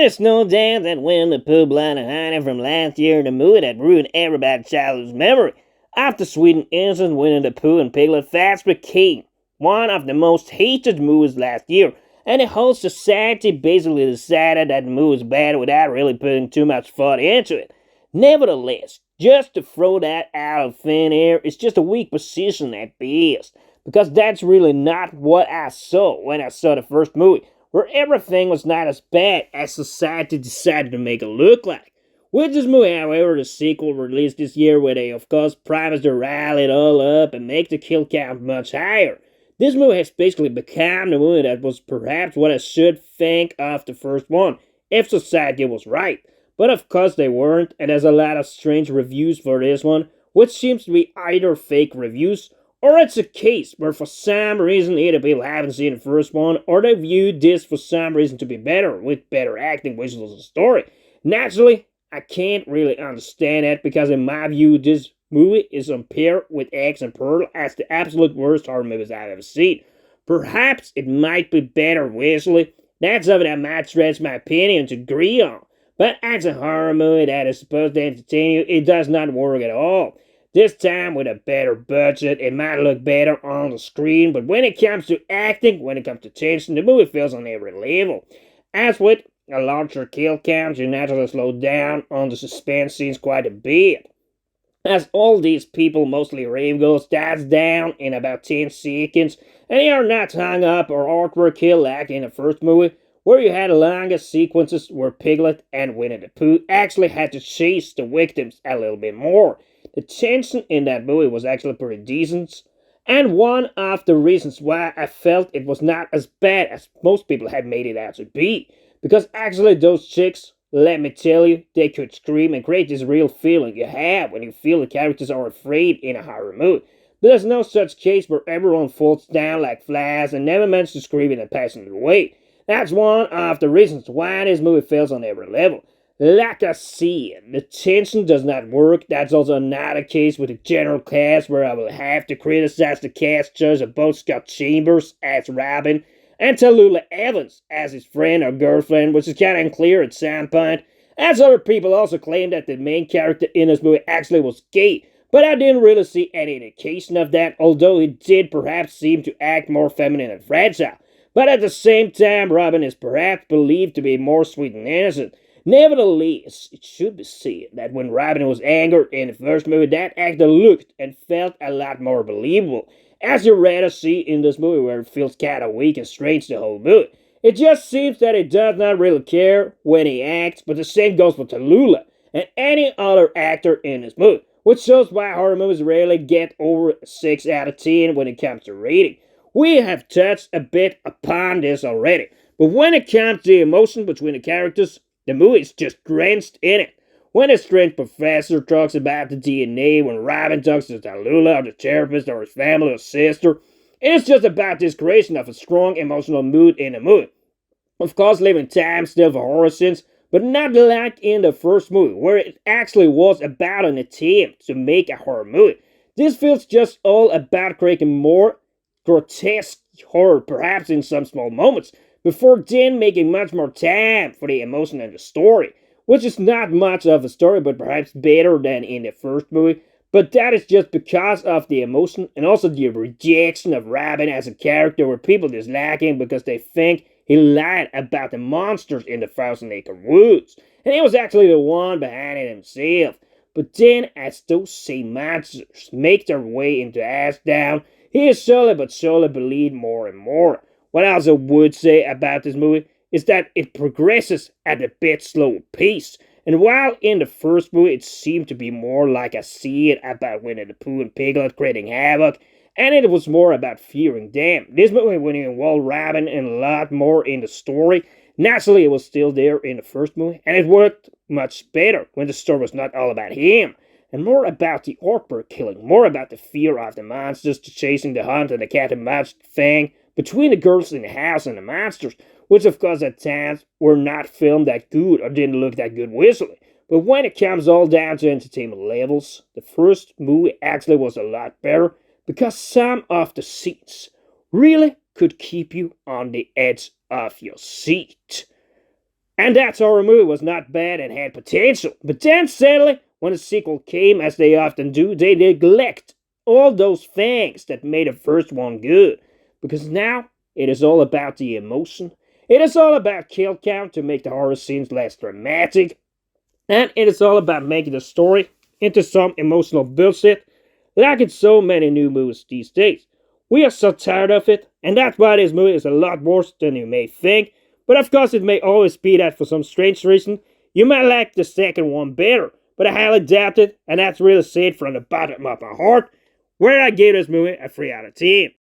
There's no doubt that Winnie the Pooh blinded Heidi from last year, the movie that ruined everybody's childhood's memory. After Sweden Innocent, Winnie the Pooh and Piglet fast became one of the most hated movies last year, and the whole society basically decided that the movie was bad without really putting too much thought into it. Nevertheless, just to throw that out of thin air is just a weak position at best, because that's really not what I saw when I saw the first movie, where everything was not as bad as society decided to make it look like. With this movie, however, the sequel released this year, where they of course promised to rile it all up and make the kill count much higher. This movie has basically become the movie that was perhaps what I should think of the first one, if society was right. But of course they weren't, and there's a lot of strange reviews for this one, which seems to be either fake reviews, or it's a case where for some reason either people haven't seen the first one, or they viewed this for some reason to be better, with better acting, visuals, and story. Naturally, I can't really understand that, because in my view, this movie is on par with X and Pearl as the absolute worst horror movies I've ever seen. Perhaps it might be better visually. That's something I might stretch my opinion to agree on. But as a horror movie that is supposed to entertain you, it does not work at all. This time, with a better budget, it might look better on the screen, but when it comes to acting, when it comes to tension, the movie fails on every level. As with a larger kill count, you naturally slow down on the suspense scenes quite a bit, as all these people, mostly rave girls, dies down in about 10 seconds, and they are not hung up or awkward kill like in the first movie, where you had longer sequences where Piglet and Winnie the Pooh actually had to chase the victims a little bit more. The tension in that movie was actually pretty decent, and one of the reasons why I felt it was not as bad as most people had made it out to be. Because actually those chicks, let me tell you, they could scream and create this real feeling you have when you feel the characters are afraid in a horror movie. But there's no such case where everyone falls down like flies and never manages to scream in a passionate way. That's one of the reasons why this movie fails on every level. Like I said, the tension does not work. That's also not a case with the general cast, where I will have to criticize the cast choice of both Scott Chambers as Robin and Tallulah Evans as his friend or girlfriend, which is kind of unclear at some point. As other people also claim that the main character in this movie actually was gay, but I didn't really see any indication of that, although he did perhaps seem to act more feminine and fragile. But at the same time, Robin is perhaps believed to be more sweet and innocent. Nevertheless, it should be said that when Robin was angered in the first movie, that actor looked and felt a lot more believable, as you rather see in this movie, where it feels kinda weak and strange the whole movie. It just seems that he does not really care when he acts, but the same goes for Tallulah and any other actor in this movie, which shows why horror movies rarely get over a 6 out of 10 when it comes to rating. We have touched a bit upon this already, but when it comes to the emotion between the characters, the movie is just drenched in it. When a strange professor talks about the DNA, when Robin talks to Tallulah or the therapist or his family or sister, it's just about this creation of a strong emotional mood in the movie. Of course, leaving time still for horror scenes, but not like in the first movie, where it actually was about an attempt to make a horror movie. This feels just all about creating more grotesque horror, perhaps in some small moments, before then making much more time for the emotion and the story, which is not much of a story, but perhaps better than in the first movie. But that is just because of the emotion and also the rejection of Robin as a character, where people dislike him because they think he lied about the monsters in the Thousand Acre Woods, and he was actually the one behind it himself. But then, as those same monsters make their way into Ashdown, he is slowly but surely believed more and more. What I also would say about this movie is that it progresses at a bit slower pace. And while in the first movie it seemed to be more like a seed about Winnie the Pooh and Piglet creating havoc, and it was more about fearing them, this movie, when you involve Robin and a lot more in the story, naturally it was still there in the first movie, and it worked much better when the story was not all about him, and more about the awkward killing, more about the fear of the monsters, the chasing the hunt, and the cat and mouse thing between the girls in the house and the monsters, which of course at times were not filmed that good or didn't look that good visually. But when it comes all down to entertainment levels, the first movie actually was a lot better, because some of the scenes really could keep you on the edge of your seat. And that horror movie was not bad and had potential. But then sadly, when the sequel came, as they often do, they neglect all those things that made the first one good. Because now it is all about the emotion. It is all about kill count to make the horror scenes less dramatic. And it is all about making the story into some emotional bullshit, like in so many new movies these days. We are so tired of it, and that's why this movie is a lot worse than you may think. But of course, it may always be that for some strange reason. You might like the second one better, but I highly doubt it, and that's really said from the bottom of my heart, where I give this movie a 3 out of 10.